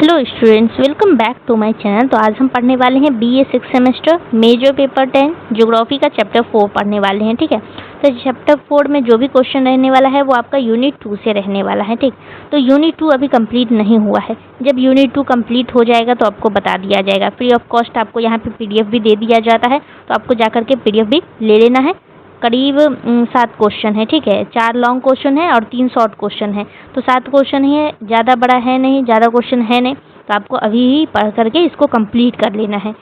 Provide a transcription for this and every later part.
Hello students, welcome back to my channel. तो आज हम पढ़ने वाले हैं BA 6 semester major paper 10 geography का चैप्टर 4 पढ़ने वाले हैं। ठीक है, तो चैप्टर 4 में जो भी क्वेश्चन रहने वाला है वो आपका यूनिट 2 से रहने वाला है। ठीक, तो यूनिट 2 अभी कंप्लीट नहीं हुआ है। जब यूनिट 2 कंप्लीट हो जाएगा तो आपको बता दिया जाएगा। फ्री ऑफ कॉस्ट आपको यहाँ पे पीडीएफ भी दे दिया जाता है, तो आपको जाकर के पीडीएफ भी ले लेना है। करीब 7 क्वेश्चन है। ठीक है, 4 लॉन्ग क्वेश्चन है और 3 शॉर्ट क्वेश्चन है। तो 7 क्वेश्चन ही है, ज़्यादा बड़ा है नहीं, ज़्यादा क्वेश्चन है नहीं, तो आपको अभी ही पढ़ करके इसको कंप्लीट कर लेना है।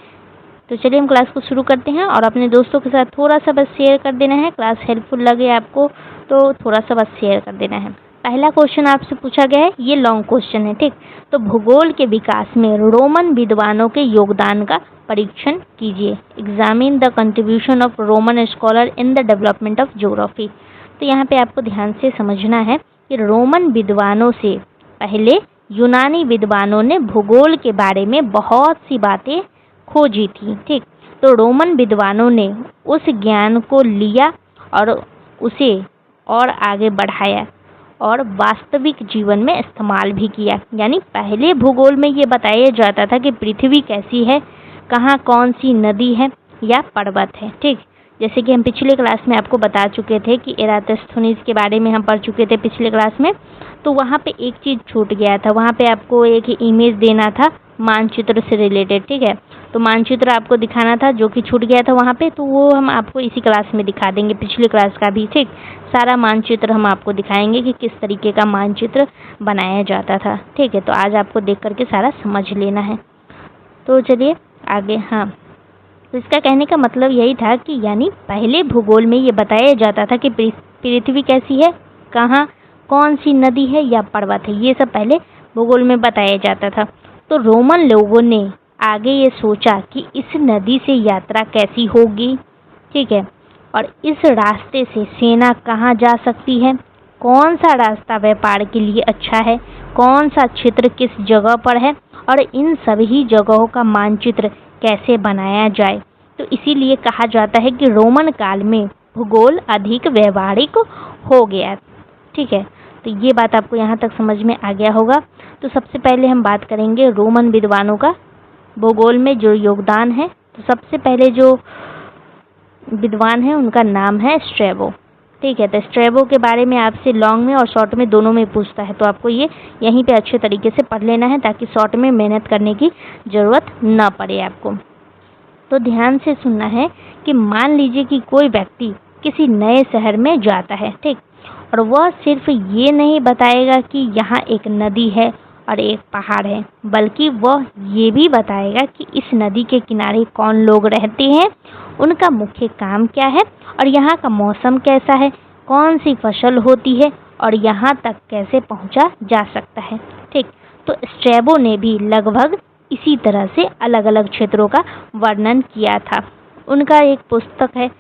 तो चलिए हम क्लास को शुरू करते हैं और अपने दोस्तों के साथ थोड़ा सा बस शेयर कर देना है। क्लास हेल्पफुल लगे आपको तो थोड़ा सा बस शेयर कर देना है। पहला क्वेश्चन आपसे पूछा गया है, ये लॉन्ग क्वेश्चन है। ठीक, तो भूगोल के विकास में रोमन विद्वानों के योगदान का परीक्षण कीजिए। Examine the contribution of Roman scholar in the development of geography. तो यहाँ पे आपको ध्यान से समझना है कि रोमन विद्वानों से पहले यूनानी विद्वानों ने भूगोल के बारे में बहुत सी बातें खोजी थी। ठीक, तो रोमन विद्वानों ने उस ज्ञान को लिया और उसे और आगे बढ़ाया और वास्तविक जीवन में इस्तेमाल भी किया। यानी पहले भूगोल में ये बताया जाता था कि पृथ्वी कैसी है, कहाँ कौन सी नदी है या पर्वत है। ठीक, जैसे कि हम पिछले क्लास में आपको बता चुके थे कि एरातोस्थेनीज के बारे में हम पढ़ चुके थे पिछले क्लास में। तो वहाँ पे एक चीज़ छूट गया था, वहाँ पे आपको एक इमेज देना था मानचित्र से रिलेटेड। ठीक है, तो मानचित्र आपको दिखाना था जो कि छूट गया था वहाँ पे, तो वो हम आपको इसी क्लास में दिखा देंगे, पिछले क्लास का भी। ठीक, सारा मानचित्र हम आपको दिखाएंगे कि किस तरीके का मानचित्र बनाया जाता था। ठीक है, तो आज आपको देख करके सारा समझ लेना है। तो चलिए आगे। हाँ, तो इसका कहने का मतलब यही था कि यानी पहले भूगोल में ये बताया जाता था कि पृथ्वी कैसी है, कहाँ कौन सी नदी है या पर्वत है, ये सब पहले भूगोल में बताया जाता था। तो रोमन लोगों ने आगे ये सोचा कि इस नदी से यात्रा कैसी होगी। ठीक है, और इस रास्ते से सेना कहाँ जा सकती है, कौन सा रास्ता व्यापार के लिए अच्छा है, कौन सा क्षेत्र किस जगह पर है, और इन सभी जगहों का मानचित्र कैसे बनाया जाए। तो इसीलिए कहा जाता है कि रोमन काल में भूगोल अधिक व्यवहारिक हो गया। ठीक है, तो ये बात आपको यहाँ तक समझ में आ गया होगा। तो सबसे पहले हम बात करेंगे रोमन विद्वानों का भूगोल में जो योगदान है। तो सबसे पहले जो विद्वान है उनका नाम है स्ट्रैबो। ठीक है, तो स्ट्रैबो के बारे में आपसे लॉन्ग में और शॉर्ट में दोनों में पूछता है, तो आपको ये यहीं पे अच्छे तरीके से पढ़ लेना है ताकि शॉर्ट में मेहनत करने की ज़रूरत ना पड़े आपको। तो ध्यान से सुनना है कि मान लीजिए कि कोई व्यक्ति किसी नए शहर में जाता है। ठीक, और वह सिर्फ ये नहीं बताएगा कि यहाँ एक नदी है और एक पहाड़ है, बल्कि वह ये भी बताएगा कि इस नदी के किनारे कौन लोग रहते हैं, उनका मुख्य काम क्या है, और यहाँ का मौसम कैसा है, कौन सी फसल होती है, और यहाँ तक कैसे पहुँचा जा सकता है। ठीक, तो स्ट्रैबो ने भी लगभग इसी तरह से अलग अलग क्षेत्रों का वर्णन किया था। उनका एक पुस्तक है,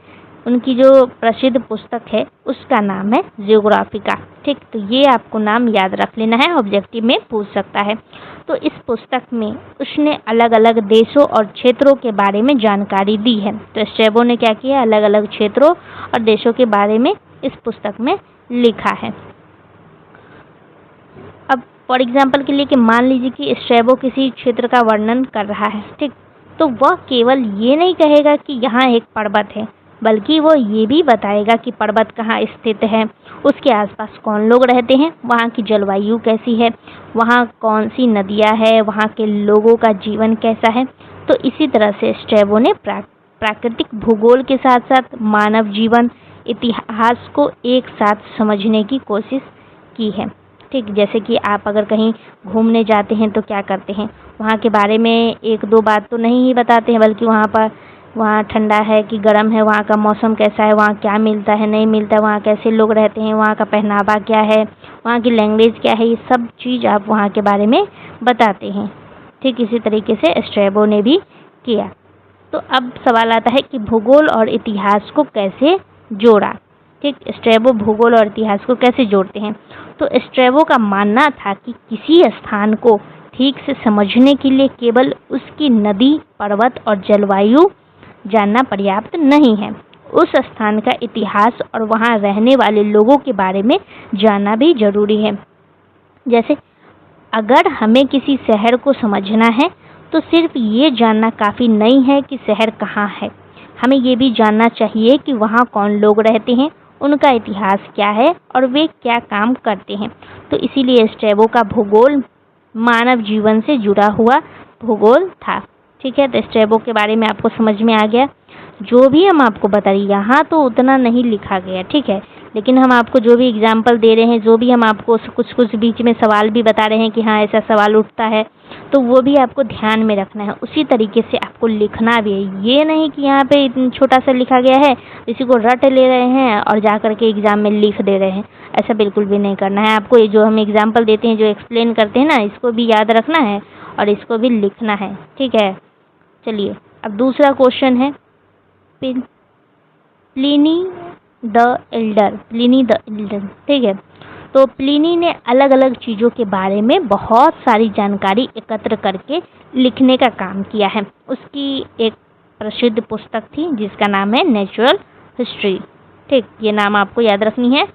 उनकी जो प्रसिद्ध पुस्तक है उसका नाम है ज्योग्राफिका। ठीक, तो ये आपको नाम याद रख लेना है, ऑब्जेक्टिव में पूछ सकता है। तो इस पुस्तक में उसने अलग अलग देशों और क्षेत्रों के बारे में जानकारी दी है। तो स्ट्रैबो ने क्या किया, अलग अलग क्षेत्रों और देशों के बारे में इस पुस्तक में लिखा है। अब फॉर एग्जाम्पल के लिए कि मान लीजिए कि स्ट्रैबो किसी क्षेत्र का वर्णन कर रहा है। ठीक, तो वह केवल ये नहीं कहेगा कि यहाँ एक पर्वत है, बल्कि वो ये भी बताएगा कि पर्वत कहाँ स्थित है, उसके आसपास कौन लोग रहते हैं, वहाँ की जलवायु कैसी है, वहाँ कौन सी नदियाँ हैं, वहाँ के लोगों का जीवन कैसा है। तो इसी तरह से स्ट्रैबो ने प्राकृतिक भूगोल के साथ साथ मानव जीवन इतिहास को एक साथ समझने की कोशिश की है। ठीक, जैसे कि आप अगर कहीं घूमने जाते हैं तो क्या करते हैं, वहाँ के बारे में एक दो बात तो नहीं ही बताते हैं, बल्कि वहाँ ठंडा है कि गर्म है, वहाँ का मौसम कैसा है, वहाँ क्या मिलता है नहीं मिलता है, वहाँ कैसे लोग रहते हैं, वहाँ का पहनावा क्या है, वहाँ की लैंग्वेज क्या है, ये सब चीज़ आप वहाँ के बारे में बताते हैं। ठीक, इसी तरीके से स्ट्रैबो ने भी किया। तो अब सवाल आता है कि भूगोल और इतिहास को कैसे जोड़ा। ठीक, स्ट्रैबो भूगोल और इतिहास को कैसे जोड़ते हैं। तो स्ट्रैबो का मानना था कि किसी स्थान को ठीक से समझने के लिए केवल उसकी नदी, पर्वत और जलवायु जानना पर्याप्त नहीं है, उस स्थान का इतिहास और वहाँ रहने वाले लोगों के बारे में जानना भी जरूरी है। जैसे अगर हमें किसी शहर को समझना है तो सिर्फ ये जानना काफ़ी नहीं है कि शहर कहाँ है, हमें ये भी जानना चाहिए कि वहाँ कौन लोग रहते हैं, उनका इतिहास क्या है और वे क्या काम करते हैं। तो इसीलिए स्ट्रैबो का भूगोल मानव जीवन से जुड़ा हुआ भूगोल था। ठीक है, तो स्ट्रैबो के बारे में आपको समझ में आ गया। जो भी हम आपको बता रहे यहाँ तो उतना नहीं लिखा गया, ठीक है, लेकिन हम आपको जो भी एग्जाम्पल दे रहे हैं, जो भी हम आपको कुछ कुछ बीच में सवाल भी बता रहे हैं कि हाँ ऐसा सवाल उठता है, तो वो भी आपको ध्यान में रखना है, उसी तरीके से आपको लिखना भी है। ये नहीं कि यहाँ पे इतना छोटा सा लिखा गया है, इसी को रट ले रहे हैं और जा कर के एग्ज़ाम में लिख दे रहे हैं, ऐसा बिल्कुल भी नहीं करना है आपको। ये जो हम एग्जाम्पल देते हैं, जो एक्सप्लेन करते हैं ना, इसको भी याद रखना है और इसको भी लिखना है, ठीक है। चलिए अब दूसरा क्वेश्चन है Pliny the Elder. Pliny the Elder, ठीक है, तो प्लिनी ने अलग अलग चीज़ों के बारे में बहुत सारी जानकारी एकत्र करके लिखने का काम किया है। उसकी एक प्रसिद्ध पुस्तक थी जिसका नाम है नेचुरल हिस्ट्री, ठीक, ये नाम आपको याद रखनी है।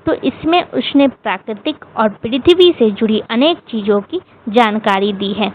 तो इसमें उसने प्राकृतिक और पृथ्वी से जुड़ी अनेक चीज़ों की जानकारी दी है।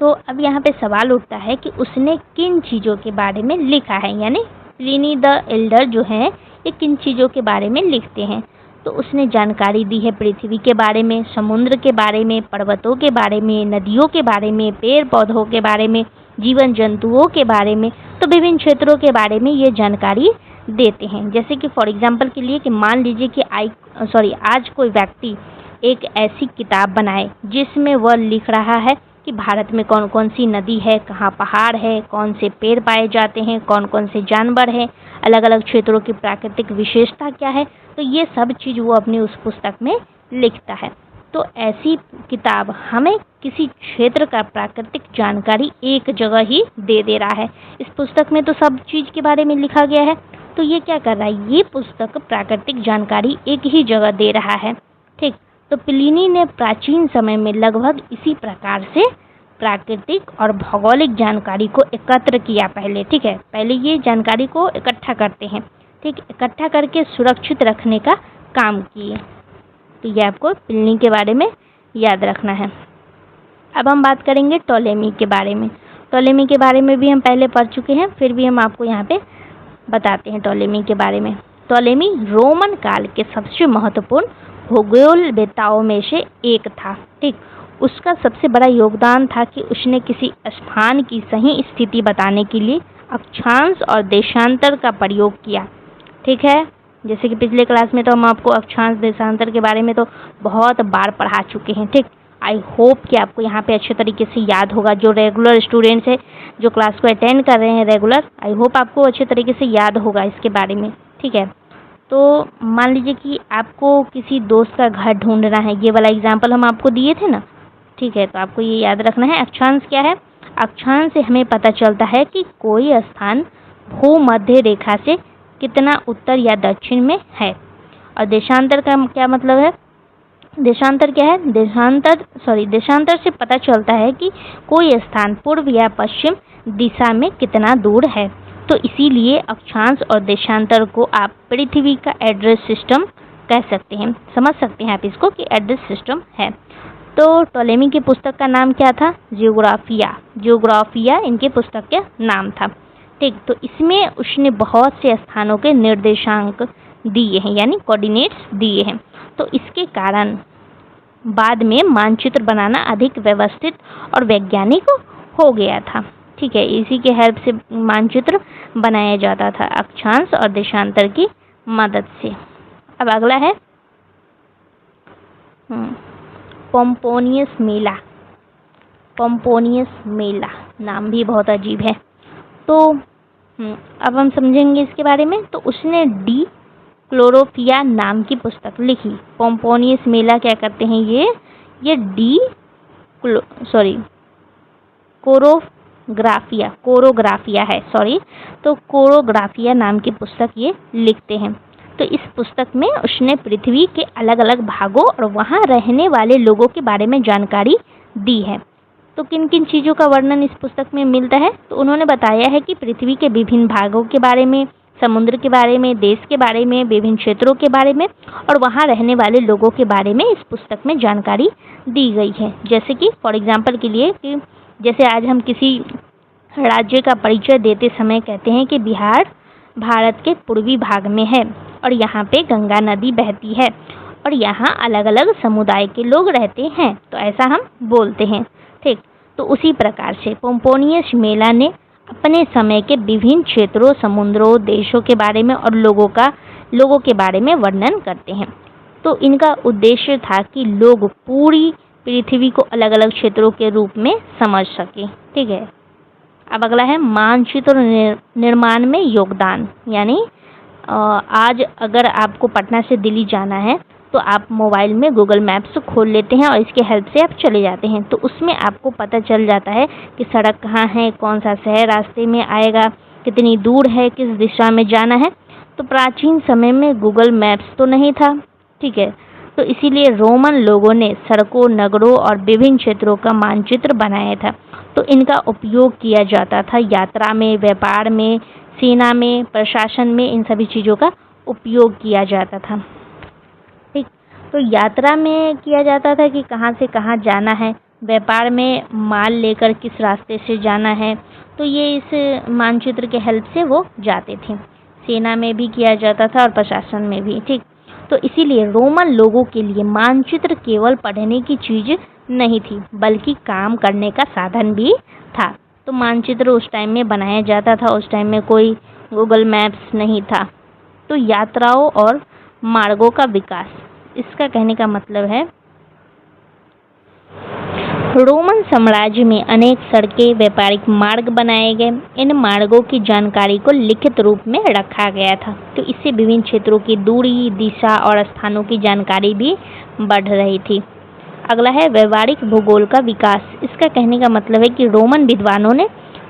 तो अब यहाँ पे सवाल उठता है कि उसने किन चीज़ों के बारे में लिखा है, यानी प्लिनी द एल्डर जो है ये किन चीज़ों के बारे में लिखते हैं। तो उसने जानकारी दी है पृथ्वी के बारे में, समुद्र के बारे में, पर्वतों के बारे में, नदियों के बारे में, पेड़ पौधों के बारे में, जीवन जंतुओं के बारे में, तो विभिन्न क्षेत्रों के बारे में ये जानकारी देते हैं। जैसे कि फॉर एग्जाम्पल के लिए कि मान लीजिए कि आज कोई व्यक्ति एक ऐसी किताब बनाए जिसमें वह लिख रहा है कि भारत में कौन कौन सी नदी है, कहाँ पहाड़ है, कौन से पेड़ पाए जाते हैं, कौन कौन से जानवर हैं, अलग अलग क्षेत्रों की प्राकृतिक विशेषता क्या है, तो ये सब चीज़ वो अपनी उस पुस्तक में लिखता है। तो ऐसी किताब हमें किसी क्षेत्र का प्राकृतिक जानकारी एक जगह ही दे रहा है। इस पुस्तक में तो सब चीज़ के बारे में लिखा गया है, तो ये क्या कर रहा है, ये पुस्तक प्राकृतिक जानकारी एक ही जगह दे रहा है, ठीक। तो प्लिनी ने प्राचीन समय में लगभग इसी प्रकार से प्राकृतिक और भौगोलिक जानकारी को एकत्र किया पहले, ठीक है, पहले ये जानकारी को इकट्ठा करते हैं, ठीक, इकट्ठा करके सुरक्षित रखने का काम किए। तो ये आपको प्लिनी के बारे में याद रखना है। अब हम बात करेंगे टॉलेमी के बारे में। टॉलेमी के बारे में भी हम पहले पढ़ चुके हैं, फिर भी हम आपको यहाँ पे बताते हैं टॉलेमी के बारे में। टॉलेमी रोमन काल के सबसे महत्वपूर्ण भूगोलवेत्ताओं में से एक था, ठीक। उसका सबसे बड़ा योगदान था कि उसने किसी स्थान की सही स्थिति बताने के लिए अक्षांश और देशांतर का प्रयोग किया, ठीक है। जैसे कि पिछले क्लास में तो हम आपको अक्षांश देशांतर के बारे में तो बहुत बार पढ़ा चुके हैं, ठीक। आई होप कि आपको यहाँ पे अच्छे तरीके से याद होगा। जो रेगुलर स्टूडेंट्स है, जो क्लास को अटेंड कर रहे हैं रेगुलर, आई होप आपको अच्छे तरीके से याद होगा इसके बारे में, ठीक है। तो मान लीजिए कि आपको किसी दोस्त का घर ढूंढना है, ये वाला एग्जाम्पल हम आपको दिए थे ना, ठीक है, तो आपको ये याद रखना है। अक्षांश क्या है, अक्षांश से हमें पता चलता है कि कोई स्थान भूमध्य रेखा से कितना उत्तर या दक्षिण में है। और देशांतर का क्या मतलब है, देशांतर क्या है, देशांतर से पता चलता है कि कोई स्थान पूर्व या पश्चिम दिशा में कितना दूर है। तो इसीलिए अक्षांश और देशांतर को आप पृथ्वी का एड्रेस सिस्टम कह सकते हैं, समझ सकते हैं आप इसको कि एड्रेस सिस्टम है। तो टॉलेमी की पुस्तक का नाम क्या था, जियोग्राफिया इनके पुस्तक का नाम था, ठीक। तो इसमें उसने बहुत से स्थानों के निर्देशांक दिए हैं, यानी कोऑर्डिनेट्स दिए हैं। तो इसके कारण बाद में मानचित्र बनाना अधिक व्यवस्थित और वैज्ञानिक हो गया था, ठीक है। इसी के हेल्प से मानचित्र बनाया जाता था अक्षांश और देशांतर की मदद से। अब अगला है पोम्पोनियस मेला। पोम्पोनियस मेला नाम भी बहुत अजीब है। तो अब हम समझेंगे इसके बारे में। तो उसने डी क्लोरोफिया नाम की पुस्तक लिखी। पोम्पोनियस मेला क्या करते हैं, ये कोरोग्राफिया है, तो कोरोग्राफिया नाम की पुस्तक ये लिखते हैं। तो इस पुस्तक में उसने पृथ्वी के अलग अलग भागों और वहाँ रहने वाले लोगों के बारे में जानकारी दी है। तो किन किन चीज़ों का वर्णन इस पुस्तक में मिलता है, तो उन्होंने बताया है कि पृथ्वी के विभिन्न भागों के बारे में, समुद्र के बारे में, देश के बारे में, विभिन्न क्षेत्रों के बारे में और वहाँ रहने वाले लोगों के बारे में इस पुस्तक में जानकारी दी गई है। जैसे कि फॉर एग्जाम्पल के लिए कि जैसे आज हम किसी राज्य का परिचय देते समय कहते हैं कि बिहार भारत के पूर्वी भाग में है और यहाँ पे गंगा नदी बहती है और यहाँ अलग अलग समुदाय के लोग रहते हैं, तो ऐसा हम बोलते हैं। ठीक, तो उसी प्रकार से पोम्पोनियस मेला ने अपने समय के विभिन्न क्षेत्रों, समुद्रों, देशों के बारे में और लोगों के बारे में वर्णन करते हैं। तो इनका उद्देश्य था कि लोग पूरी पृथ्वी को अलग अलग क्षेत्रों के रूप में समझ सकें। ठीक है, अब अगला है मानचित्र निर्माण में योगदान। यानी आज अगर आपको पटना से दिल्ली जाना है तो आप मोबाइल में गूगल मैप्स खोल लेते हैं और इसके हेल्प से आप चले जाते हैं, तो उसमें आपको पता चल जाता है कि सड़क कहाँ है, कौन सा शहर रास्ते में आएगा, कितनी दूर है, किस दिशा में जाना है। तो प्राचीन समय में गूगल मैप्स तो नहीं था। ठीक है, तो इसीलिए रोमन लोगों ने सड़कों, नगरों और विभिन्न क्षेत्रों का मानचित्र बनाया था। तो इनका उपयोग किया जाता था यात्रा में, व्यापार में, सेना में, प्रशासन में, इन सभी चीज़ों का उपयोग किया जाता था। ठीक, तो यात्रा में किया जाता था कि कहाँ से कहाँ जाना है, व्यापार में माल लेकर किस रास्ते से जाना है, तो ये इस मानचित्र के हेल्प से वो जाते थे। सेना में भी किया जाता था और प्रशासन में भी। ठीक, तो इसीलिए रोमन लोगों के लिए मानचित्र केवल पढ़ने की चीज़ नहीं थी बल्कि काम करने का साधन भी था। तो मानचित्र उस टाइम में बनाया जाता था, उस टाइम में कोई गूगल मैप्स नहीं था। तो यात्राओं और मार्गों का विकास, इसका कहने का मतलब है रोमन साम्राज्य में अनेक सड़कें, व्यापारिक मार्ग बनाए गए। इन मार्गों की जानकारी को लिखित रूप में रखा गया था, तो इससे विभिन्न क्षेत्रों की दूरी, दिशा और स्थानों की जानकारी भी बढ़ रही थी। अगला है व्यवहारिक भूगोल का विकास। इसका कहने का मतलब है कि रोमन विद्वानों ने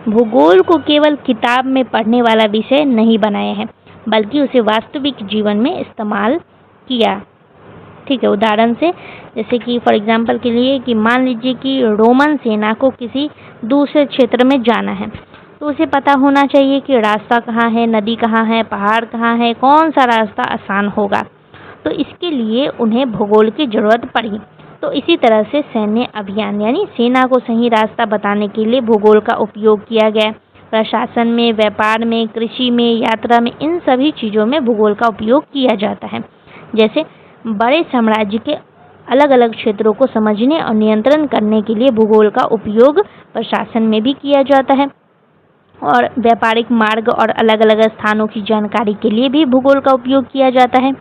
भूगोल को केवल किताब में पढ़ने वाला विषय नहीं बनाया है बल्कि उसे वास्तविक जीवन में इस्तेमाल किया। ठीक है, उदाहरण से जैसे कि फॉर एग्जांपल के लिए कि मान लीजिए कि रोमन सेना को किसी दूसरे क्षेत्र में जाना है, तो उसे पता होना चाहिए कि रास्ता कहाँ है, नदी कहाँ है, पहाड़ कहाँ है, कौन सा रास्ता आसान होगा। तो इसके लिए उन्हें भूगोल की ज़रूरत पड़ी। तो इसी तरह से सैन्य अभियान यानी सेना को सही रास्ता बताने के लिए भूगोल का उपयोग किया गया। प्रशासन में, व्यापार में, कृषि में, यात्रा में, इन सभी चीज़ों में भूगोल का उपयोग किया जाता है। जैसे बड़े साम्राज्य के अलग अलग क्षेत्रों को समझने और नियंत्रण करने के लिए भूगोल का उपयोग प्रशासन में भी किया जाता है और व्यापारिक मार्ग और अलग अलग स्थानों की जानकारी के लिए भी भूगोल का उपयोग किया जाता है।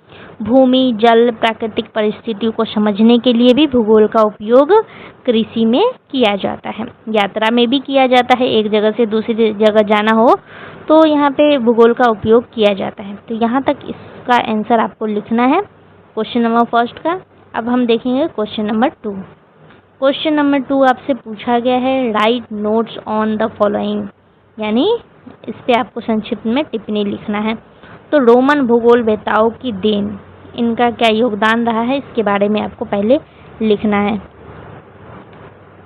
भूमि, जल, प्राकृतिक परिस्थितियों को समझने के लिए भी भूगोल का उपयोग कृषि में किया जाता है। यात्रा में भी किया जाता है, एक जगह से दूसरी जगह जाना हो तो यहाँ पे भूगोल का उपयोग किया जाता है। तो यहाँ तक इसका आंसर आपको लिखना है क्वेश्चन नंबर फर्स्ट का। अब हम देखेंगे क्वेश्चन नंबर 2। क्वेश्चन नंबर 2 आपसे पूछा गया है right notes on the following, यानी इस पे आपको संक्षिप्त में टिप्पणी लिखना है। तो रोमन भूगोलवेत्ताओं की देन, इनका क्या योगदान रहा है, इसके बारे में आपको पहले लिखना है।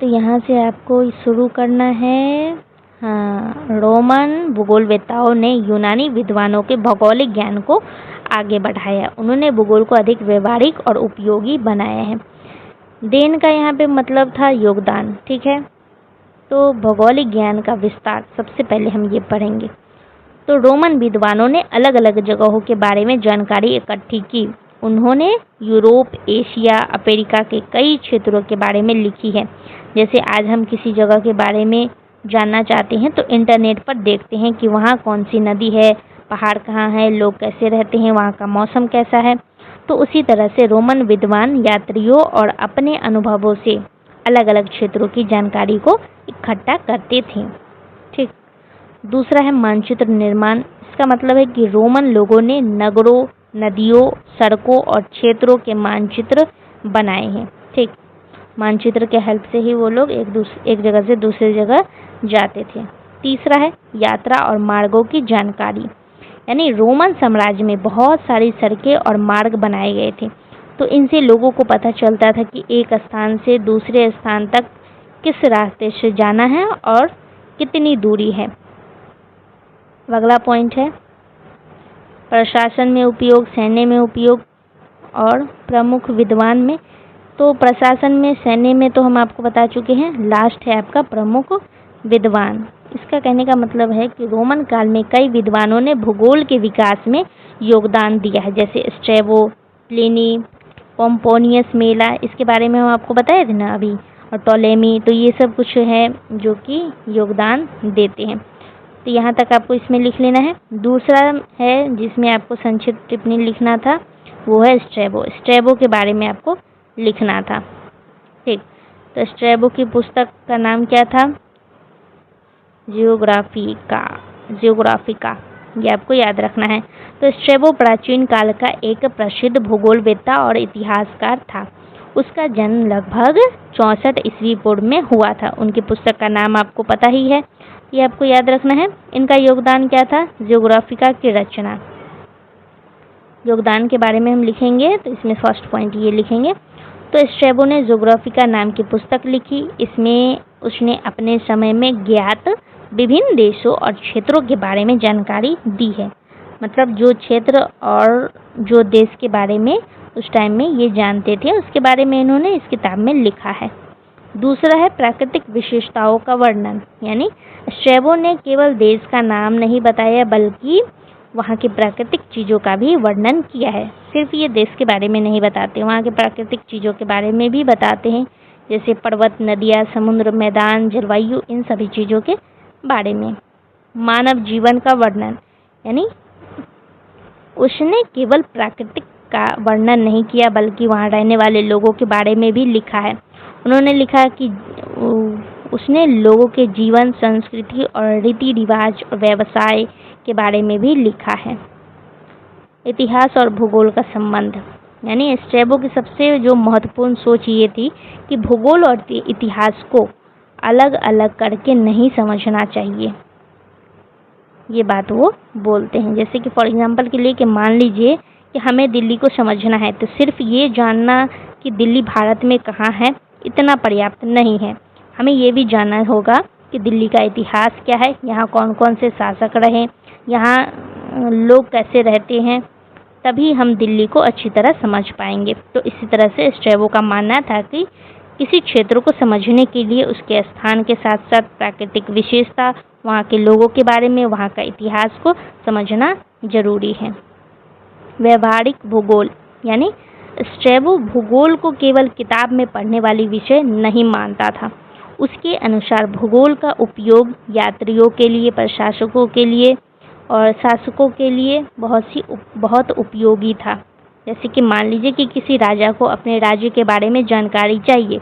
तो यहाँ से आपको शुरू करना है। हाँ, रोमन भूगोलवेत्ताओं ने यूनानी विद्वानों के भौगोलिक ज्ञान को आगे बढ़ाया। उन्होंने भूगोल को अधिक व्यवहारिक और उपयोगी बनाया है। देन का यहाँ पे मतलब था योगदान। ठीक है, तो भौगोलिक ज्ञान का विस्तार सबसे पहले हम ये पढ़ेंगे। तो रोमन विद्वानों ने अलग अलग जगहों के बारे में जानकारी इकट्ठी की। उन्होंने यूरोप, एशिया, अफ्रीका के कई क्षेत्रों के बारे में लिखी है। जैसे आज हम किसी जगह के बारे में जानना चाहते हैं तो इंटरनेट पर देखते हैं कि वहाँ कौन सी नदी है, पहाड़ कहाँ है, लोग कैसे रहते हैं, वहाँ का मौसम कैसा है। तो उसी तरह से रोमन विद्वान यात्रियों और अपने अनुभवों से अलग अलग क्षेत्रों की जानकारी को इकट्ठा करते थे। ठीक, दूसरा है मानचित्र निर्माण। इसका मतलब है कि रोमन लोगों ने नगरों, नदियों, सड़कों और क्षेत्रों के मानचित्र बनाए हैं। ठीक, मानचित्र के हेल्प से ही वो लोग एक जगह से दूसरी जगह जाते थे। तीसरा है यात्रा और मार्गों की जानकारी, यानी रोमन साम्राज्य में बहुत सारी सड़कें और मार्ग बनाए गए थे। तो इनसे लोगों को पता चलता था कि एक स्थान से दूसरे स्थान तक किस रास्ते से जाना है और कितनी दूरी है। अगला पॉइंट है प्रशासन में उपयोग, सैन्य में उपयोग और प्रमुख विद्वान में। तो प्रशासन में, सैन्य में तो हम आपको बता चुके हैं। लास्ट है आपका प्रमुख विद्वान। इसका कहने का मतलब है कि रोमन काल में कई विद्वानों ने भूगोल के विकास में योगदान दिया है, जैसे स्ट्रैबो, प्लिनी, पोम्पोनियस मेला, इसके बारे में हम आपको बताए थे ना अभी, और टोलेमी। तो ये सब कुछ है जो कि योगदान देते हैं। तो यहाँ तक आपको इसमें लिख लेना है। दूसरा है जिसमें आपको संक्षिप्त टिप्पणी लिखना था, वो है स्ट्रैबो। स्ट्रैबो के बारे में आपको लिखना था। ठीक, तो स्ट्रैबो की पुस्तक का नाम क्या था? जियोग्राफिका, ये आपको याद रखना है। तो स्ट्रैबो प्राचीन काल का एक प्रसिद्ध भूगोलवेत्ता और इतिहासकार था। उसका जन्म लगभग 64 ईस्वी पूर्व में हुआ था। उनकी पुस्तक का नाम आपको पता ही है, ये आपको याद रखना है। इनका योगदान क्या था? जियोग्राफिका की रचना। योगदान के बारे में हम लिखेंगे तो इसमें फर्स्ट पॉइंट ये लिखेंगे। तो स्ट्रैबो ने जियोग्राफिका नाम की पुस्तक लिखी। इसमें उसने अपने समय में ज्ञात विभिन्न देशों और क्षेत्रों के बारे में जानकारी दी है। मतलब जो क्षेत्र और जो देश के बारे में उस टाइम में ये जानते थे, उसके बारे में इन्होंने इस किताब में लिखा है। दूसरा है प्राकृतिक विशेषताओं का वर्णन, यानी स्ट्रैबो ने केवल देश का नाम नहीं बताया बल्कि वहाँ की प्राकृतिक चीज़ों का भी वर्णन किया है। सिर्फ ये देश के बारे में नहीं बताते, वहाँ के प्राकृतिक चीज़ों के बारे में भी बताते हैं, जैसे पर्वत, नदियाँ, समुद्र, मैदान, जलवायु, इन सभी चीज़ों के बारे में। मानव जीवन का वर्णन, यानी उसने केवल प्राकृतिक का वर्णन नहीं किया बल्कि वहाँ रहने वाले लोगों के बारे में भी लिखा है। उन्होंने लिखा कि उसने लोगों के जीवन, संस्कृति और रीति रिवाज और व्यवसाय के बारे में भी लिखा है। इतिहास और भूगोल का संबंध, यानी स्ट्रैबो की सबसे जो महत्वपूर्ण सोच ये थी कि भूगोल और इतिहास को अलग अलग करके नहीं समझना चाहिए। ये बात वो बोलते हैं। जैसे कि फॉर एग्जांपल के लिए कि मान लीजिए कि हमें दिल्ली को समझना है, तो सिर्फ ये जानना कि दिल्ली भारत में कहाँ है इतना पर्याप्त नहीं है। हमें ये भी जानना होगा कि दिल्ली का इतिहास क्या है, यहाँ कौन कौन से शासक रहे, यहाँ लोग कैसे रहते हैं, तभी हम दिल्ली को अच्छी तरह समझ पाएंगे। तो इसी तरह से स्ट्रैबो का मानना था कि किसी क्षेत्र को समझने के लिए उसके स्थान के साथ साथ प्राकृतिक विशेषता, वहाँ के लोगों के बारे में, वहाँ का इतिहास को समझना जरूरी है। व्यवहारिक भूगोल, यानी स्ट्रैबो भूगोल को केवल किताब में पढ़ने वाली विषय नहीं मानता था। उसके अनुसार भूगोल का उपयोग यात्रियों के लिए, प्रशासकों के लिए और शासकों के लिए बहुत उपयोगी था। जैसे कि मान लीजिए कि किसी राजा को अपने राज्य के बारे में जानकारी चाहिए,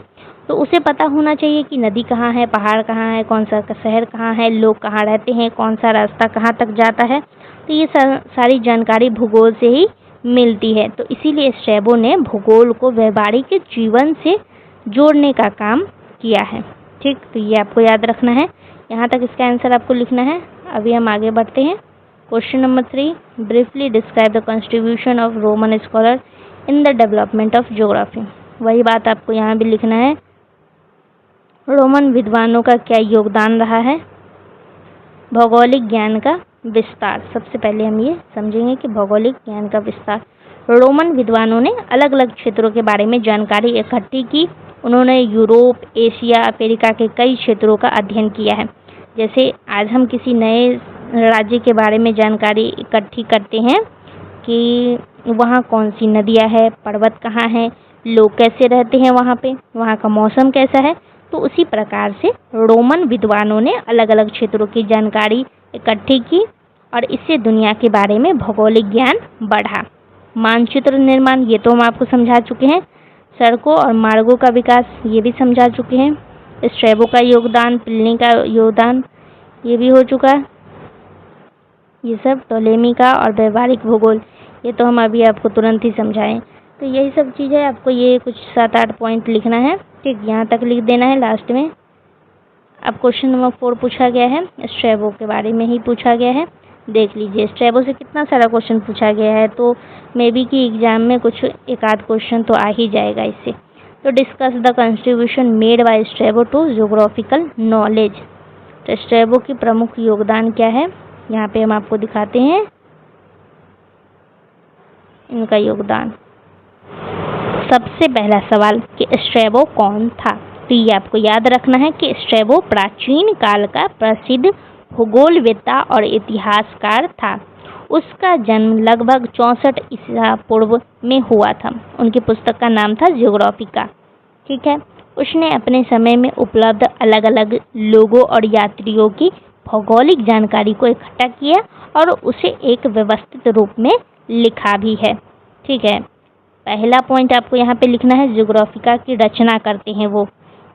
तो उसे पता होना चाहिए कि नदी कहाँ है, पहाड़ कहाँ है, कौन सा शहर कहाँ है, लोग कहाँ रहते हैं, कौन सा रास्ता कहाँ तक जाता है। तो ये सारी जानकारी भूगोल से ही मिलती है। तो इसीलिए स्ट्रैबो ने भूगोल को व्यवहारिक जीवन से जोड़ने का काम किया है। ठीक, तो ये आपको याद रखना है। यहाँ तक इसका आंसर आपको लिखना है। अभी हम आगे बढ़ते हैं। Question number 3, briefly describe the contribution of Roman scholar in the development of geography. वही बात आपको यहाँ भी लिखना है। रोमन विद्वानों का क्या योगदान रहा है? भौगोलिक ज्ञान का विस्तार। सबसे पहले हम ये समझेंगे कि भौगोलिक ज्ञान का विस्तार। रोमन विद्वानों ने अलग अलग क्षेत्रों के बारे में जानकारी इकट्ठी की। उन्होंने यूरोप, एशिया, अफ्रीका के कई क्षेत्रों का अध्ययन किया है। जैसे आज हम किसी नए राज्य के बारे में जानकारी इकट्ठी करते हैं कि वहाँ कौन सी नदियाँ है, पर्वत कहाँ है, लोग कैसे रहते हैं वहाँ पे, वहाँ का मौसम कैसा है। तो उसी प्रकार से रोमन विद्वानों ने अलग अलग क्षेत्रों की जानकारी इकट्ठी की और इससे दुनिया के बारे में भौगोलिक ज्ञान बढ़ा। मानचित्र निर्माण, ये तो हम आपको समझा चुके हैं। सड़कों और मार्गों का विकास, ये भी समझा चुके हैं। स्ट्रैबो का योगदान, प्लिनी का योगदान, ये भी हो चुका है। ये सब टोलेमी का और व्यवहारिक भूगोल, ये तो हम अभी आपको तुरंत ही समझाएं। तो यही सब चीज़ें आपको ये कुछ 7-8 पॉइंट लिखना है। ठीक, यहाँ तक लिख देना है लास्ट में। अब क्वेश्चन नंबर 4 पूछा गया है, स्ट्रैबो के बारे में ही पूछा गया है। देख लीजिए स्ट्रैबो से कितना सारा क्वेश्चन पूछा गया है, तो मे बी कि एग्जाम में कुछ एक आध क्वेश्चन तो आ ही जाएगा इससे। तो discuss the contribution made by Strabo to geographical knowledge. तो स्ट्रैबो की प्रमुख योगदान क्या है, यहाँ पे हम आपको दिखाते हैं। इनका योगदान। सबसे पहला सवाल कि स्ट्रैबो कौन था? तो ये आपको याद रखना है कि स्ट्रैबो प्राचीन काल का प्रसिद्ध भूगोलवेत्ता और इतिहासकार था। उसका जन्म लगभग 64 ईसा पूर्व में हुआ था। उनकी पुस्तक का नाम था ज्योग्राफिका। ठीक है, उसने अपने समय में उपलब्ध अलग अलग लोगों और यात्रियों की भौगोलिक जानकारी को इकट्ठा किया और उसे एक व्यवस्थित रूप में लिखा भी है। ठीक है, पहला पॉइंट आपको यहाँ पे लिखना है, ज्योग्राफिका की रचना करते हैं वो।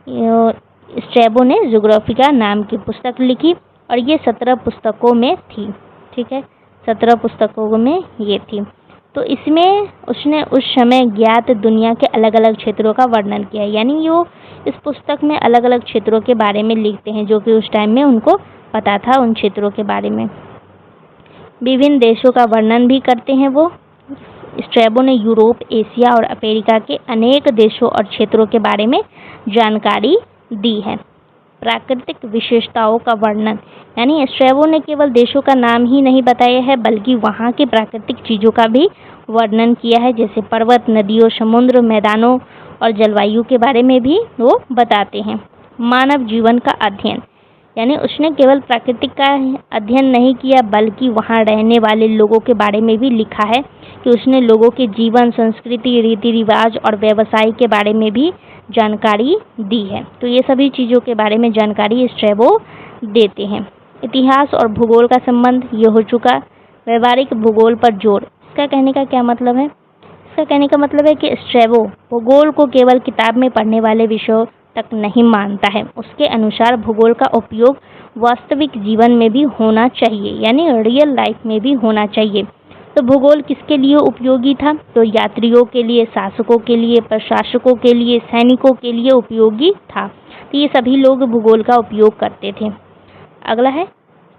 स्ट्रैबो ने ज्योग्राफिका नाम की पुस्तक लिखी और ये 17 पुस्तकों में थी। ठीक है, 17 पुस्तकों में ये थी। तो इसमें उसने उस समय ज्ञात दुनिया के अलग अलग क्षेत्रों का वर्णन किया है। यानी वो इस पुस्तक में अलग अलग क्षेत्रों के बारे में लिखते हैं जो कि उस टाइम में उनको पता था उन क्षेत्रों के बारे में। विभिन्न देशों का वर्णन भी करते हैं वो। स्ट्रैबो ने यूरोप, एशिया और अमेरिका के अनेक देशों और क्षेत्रों के बारे में जानकारी दी है। प्राकृतिक विशेषताओं का वर्णन, यानी स्ट्रैबो ने केवल देशों का नाम ही नहीं बताया है बल्कि वहाँ की प्राकृतिक चीज़ों का भी वर्णन किया है, जैसे पर्वत, नदियों, समुद्र, मैदानों और जलवायु के बारे में भी वो बताते हैं। मानव जीवन का अध्ययन, यानी उसने केवल प्राकृतिक का अध्ययन नहीं किया बल्कि वहाँ रहने वाले लोगों के बारे में भी लिखा है कि उसने लोगों के जीवन, संस्कृति, रीति रिवाज और व्यवसाय के बारे में भी जानकारी दी है। तो ये सभी चीज़ों के बारे में जानकारी स्ट्रैबो देते हैं। इतिहास और भूगोल का संबंध ये हो चुका। व्यवहारिक भूगोल पर जोर, इसका कहने का क्या मतलब है? इसका कहने का मतलब है कि स्ट्रैबो भूगोल को केवल किताब में पढ़ने वाले विषयों तक नहीं मानता है। उसके अनुसार भूगोल का उपयोग वास्तविक जीवन में भी होना चाहिए, यानी रियल लाइफ में भी होना चाहिए। तो भूगोल किसके लिए उपयोगी था? तो यात्रियों के लिए, शासकों के लिए, प्रशासकों के लिए, सैनिकों के लिए उपयोगी था। तो ये सभी लोग भूगोल का उपयोग करते थे। अगला है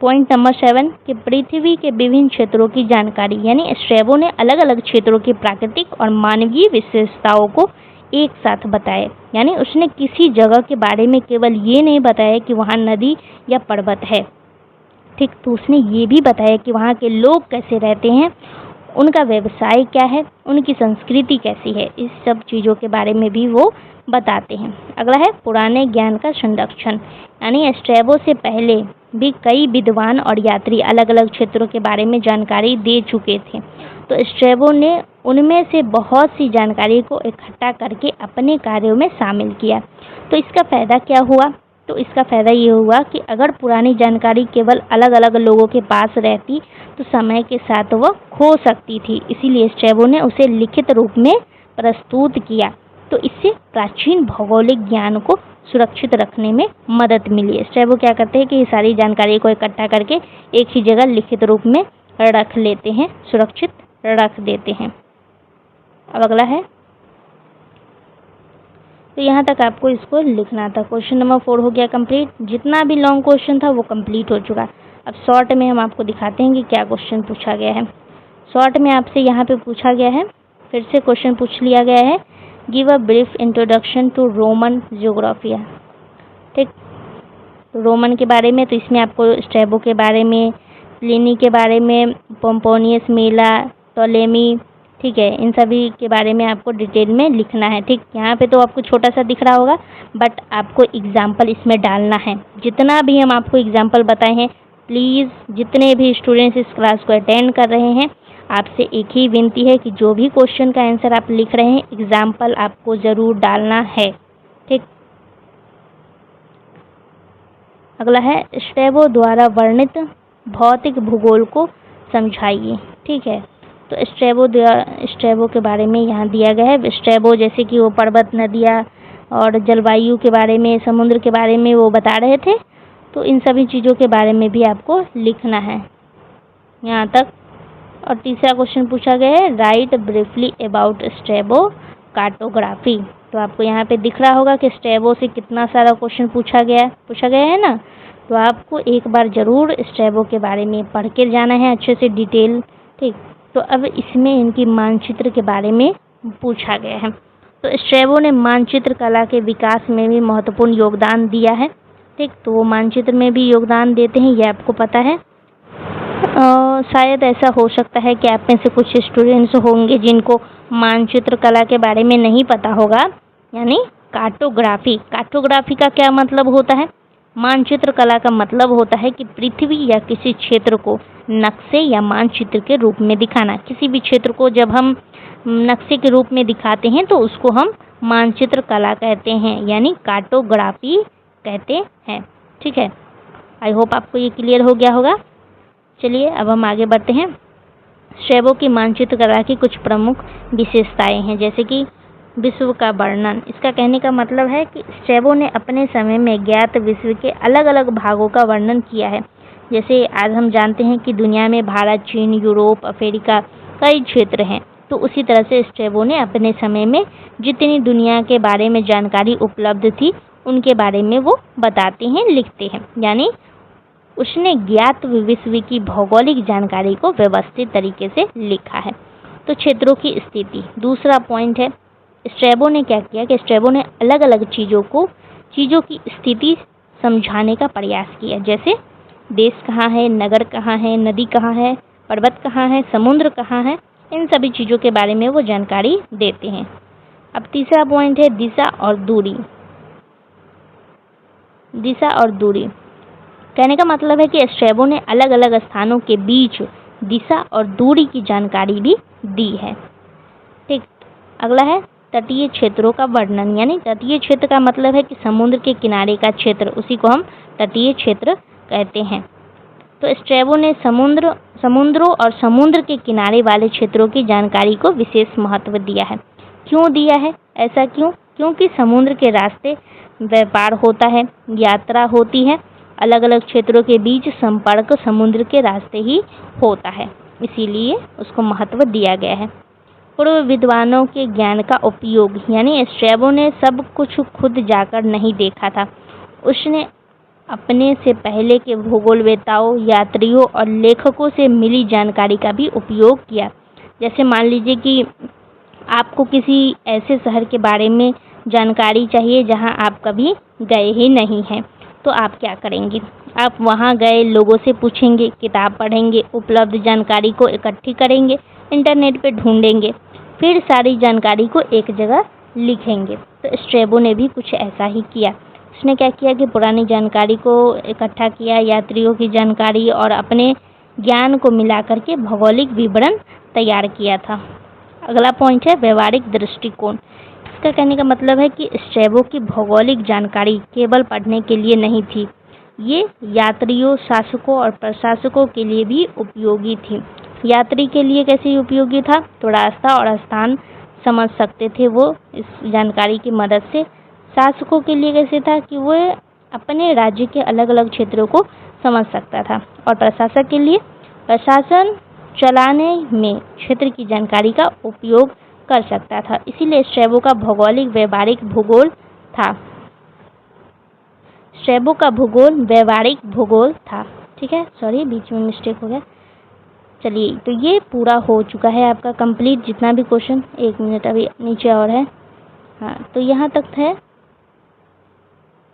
पॉइंट नंबर 7 कि पृथ्वी के विभिन्न क्षेत्रों की जानकारी, यानी स्ट्रैबो ने अलग अलग क्षेत्रों की प्राकृतिक और मानवीय विशेषताओं को एक साथ बताया। यानी उसने किसी जगह के बारे में केवल ये नहीं बताया कि वहाँ नदी या पर्वत है, ठीक, तो उसने ये भी बताया कि वहाँ के लोग कैसे रहते हैं, उनका व्यवसाय क्या है, उनकी संस्कृति कैसी है। इस सब चीज़ों के बारे में भी वो बताते हैं। अगला है पुराने ज्ञान का संरक्षण, यानी स्ट्रैबो से पहले भी कई विद्वान और यात्री अलग अलग क्षेत्रों के बारे में जानकारी दे चुके थे। तो स्ट्रैबो ने उनमें से बहुत सी जानकारी को इकट्ठा करके अपने कार्यों में शामिल किया। तो इसका फ़ायदा क्या हुआ? तो इसका फ़ायदा ये हुआ कि अगर पुरानी जानकारी केवल अलग अलग लोगों के पास रहती तो समय के साथ वह खो सकती थी। इसीलिए स्ट्रैबो ने उसे लिखित रूप में प्रस्तुत किया। तो इससे प्राचीन भौगोलिक ज्ञान को सुरक्षित रखने में मदद मिली। स्ट्रैबो क्या करते हैं कि ये सारी जानकारी को इकट्ठा करके एक ही जगह लिखित रूप में रख लेते हैं, सुरक्षित रख देते हैं। अब अगला है, तो यहाँ तक आपको इसको लिखना था। क्वेश्चन नंबर 4 हो गया कंप्लीट। जितना भी लॉन्ग क्वेश्चन था वो कंप्लीट हो चुका। अब शॉर्ट में हम आपको दिखाते हैं कि क्या क्वेश्चन पूछा गया है। शॉर्ट में आपसे यहाँ पे पूछा गया है, फिर से क्वेश्चन पूछ लिया गया है, give a brief introduction to Roman ज्योग्राफिया। ठीक, तो रोमन के बारे में, तो इसमें आपको स्ट्रैबो के बारे में, प्लिनी के बारे में, पोम्पोनियस मेला, टोलेमी, ठीक है, इन सभी के बारे में आपको डिटेल में लिखना है। ठीक, यहाँ पे तो आपको छोटा सा दिख रहा होगा बट आपको एग्जाम्पल इसमें डालना है। जितना भी हम आपको एग्जाम्पल बताए हैं, प्लीज़ जितने भी स्टूडेंट्स इस क्लास को अटेंड कर रहे हैं, आपसे एक ही विनती है कि जो भी क्वेश्चन का आंसर आप लिख रहे हैं, एग्जाम्पल आपको ज़रूर डालना है। ठीक, अगला है स्ट्रैबो द्वारा वर्णित भौतिक भूगोल को समझाइए। ठीक है, तो स्ट्रैबो के बारे में यहाँ दिया गया है। स्ट्रैबो जैसे कि वो पर्वत, नदियाँ और जलवायु के बारे में, समुद्र के बारे में वो बता रहे थे। तो इन सभी चीज़ों के बारे में भी आपको लिखना है यहाँ तक। और तीसरा क्वेश्चन पूछा गया है, right briefly about Strabo cartography. तो आपको यहाँ पे दिख रहा होगा कि स्ट्रैबो से कितना सारा क्वेश्चन पूछा गया है ना। तो आपको एक बार ज़रूर स्ट्रैबो के बारे में पढ़ के जाना है अच्छे से डिटेल। ठीक, तो अब इसमें इनकी मानचित्र के बारे में पूछा गया है। तो स्ट्रैबो ने मानचित्र कला के विकास में भी महत्वपूर्ण योगदान दिया है। ठीक, तो वो मानचित्र में भी योगदान देते हैं, ये आपको पता है। शायद ऐसा हो सकता है कि आप में से कुछ स्टूडेंट्स होंगे जिनको मानचित्र कला के बारे में नहीं पता होगा, यानी कार्टोग्राफी। कार्टोग्राफी का क्या मतलब होता है? मानचित्र कला का मतलब होता है कि पृथ्वी या किसी क्षेत्र को नक्शे या मानचित्र के रूप में दिखाना। किसी भी क्षेत्र को जब हम नक्शे के रूप में दिखाते हैं तो उसको हम मानचित्र कला कहते हैं, यानी कार्टोग्राफी कहते हैं। ठीक है, आई होप आपको ये क्लियर हो गया होगा। चलिए अब हम आगे बढ़ते हैं। स्ट्रैबो की मानचित्र कला की कुछ प्रमुख विशेषताएं हैं, जैसे कि विश्व का वर्णन। इसका कहने का मतलब है कि स्ट्रैबो ने अपने समय में ज्ञात विश्व के अलग अलग भागों का वर्णन किया है। जैसे आज हम जानते हैं कि दुनिया में भारत, चीन, यूरोप, अफ्रीका कई क्षेत्र हैं, तो उसी तरह से स्ट्रैबो ने अपने समय में जितनी दुनिया के बारे में जानकारी उपलब्ध थी उनके बारे में वो बताते हैं, लिखते हैं, यानी उसने ज्ञात विश्व की भौगोलिक जानकारी को व्यवस्थित तरीके से लिखा है। तो क्षेत्रों की स्थिति दूसरा पॉइंट है। स्ट्रैबो ने क्या किया कि स्ट्रैबो ने अलग अलग चीज़ों की स्थिति समझाने का प्रयास किया, जैसे देश कहाँ है, नगर कहाँ है, नदी कहाँ है, पर्वत कहाँ है, समुद्र कहाँ है, इन सभी चीज़ों के बारे में वो जानकारी देते हैं। अब तीसरा पॉइंट है दिशा और दूरी। दिशा और दूरी कहने का मतलब है कि स्ट्रैबो ने अलग अलग स्थानों के बीच दिशा और दूरी की जानकारी भी दी है। ठीक, अगला है तटीय क्षेत्रों का वर्णन, यानी तटीय क्षेत्र का मतलब है कि समुद्र के किनारे का क्षेत्र, उसी को हम तटीय क्षेत्र कहते हैं। तो स्ट्रैबो ने समुद्रों और समुद्र के किनारे वाले क्षेत्रों की जानकारी को विशेष महत्व दिया है। क्यों दिया है? ऐसा क्यों? क्योंकि समुद्र के रास्ते व्यापार होता है, यात्रा होती है, अलग अलग क्षेत्रों के बीच संपर्क समुद्र के रास्ते ही होता है, इसीलिए उसको महत्व दिया गया है। पूर्व विद्वानों के ज्ञान का उपयोग, यानी स्ट्रैबो ने सब कुछ खुद जाकर नहीं देखा था, उसने अपने से पहले के भूगोलवेत्ताओं, यात्रियों और लेखकों से मिली जानकारी का भी उपयोग किया। जैसे मान लीजिए कि आपको किसी ऐसे शहर के बारे में जानकारी चाहिए जहां आप कभी गए ही नहीं हैं, तो आप क्या करेंगे? आप वहां गए लोगों से पूछेंगे, किताब पढ़ेंगे, उपलब्ध जानकारी को इकट्ठी करेंगे, इंटरनेट पे ढूंढेंगे, फिर सारी जानकारी को एक जगह लिखेंगे। तो स्ट्रैबो ने भी कुछ ऐसा ही किया। उसने क्या किया कि पुरानी जानकारी को इकट्ठा किया, यात्रियों की जानकारी और अपने ज्ञान को मिला करके भौगोलिक विवरण तैयार किया था। अगला पॉइंट है व्यवहारिक दृष्टिकोण। इसका कहने का मतलब है कि स्ट्रैबो की भौगोलिक जानकारी केवल पढ़ने के लिए नहीं थी, ये यात्रियों, शासकों और प्रशासकों के लिए भी उपयोगी थी। यात्री के लिए कैसे उपयोगी था? तो रास्ता और स्थान समझ सकते थे वो इस जानकारी की मदद से। शासकों के लिए कैसे था कि वो अपने राज्य के अलग अलग क्षेत्रों को समझ सकता था, और प्रशासक के लिए प्रशासन चलाने में क्षेत्र की जानकारी का उपयोग कर सकता था। इसीलिए स्ट्रैबो का भौगोलिक व्यवहारिक भूगोल था। स्ट्रैबो का भूगोल व्यवहारिक भूगोल था। ठीक है, सॉरी बीच में मिस्टेक हो गया। चलिए, तो ये पूरा हो चुका है आपका कंप्लीट, जितना भी क्वेश्चन। 1 मिनट अभी नीचे और है। हाँ, तो यहाँ तक है,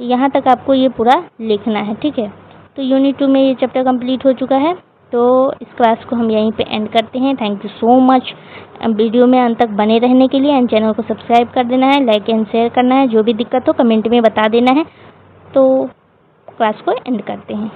यहाँ तक आपको ये पूरा लिखना है। ठीक है, तो यूनिट 2 में ये चैप्टर कंप्लीट हो चुका है। तो इस क्लास को हम यहीं पे एंड करते हैं। Thank you so much video में अंत तक बने रहने के लिए। एंड चैनल को सब्सक्राइब कर देना है, लाइक एंड शेयर करना है। जो भी दिक्कत हो कमेंट में बता देना है। तो क्लास को एंड करते हैं।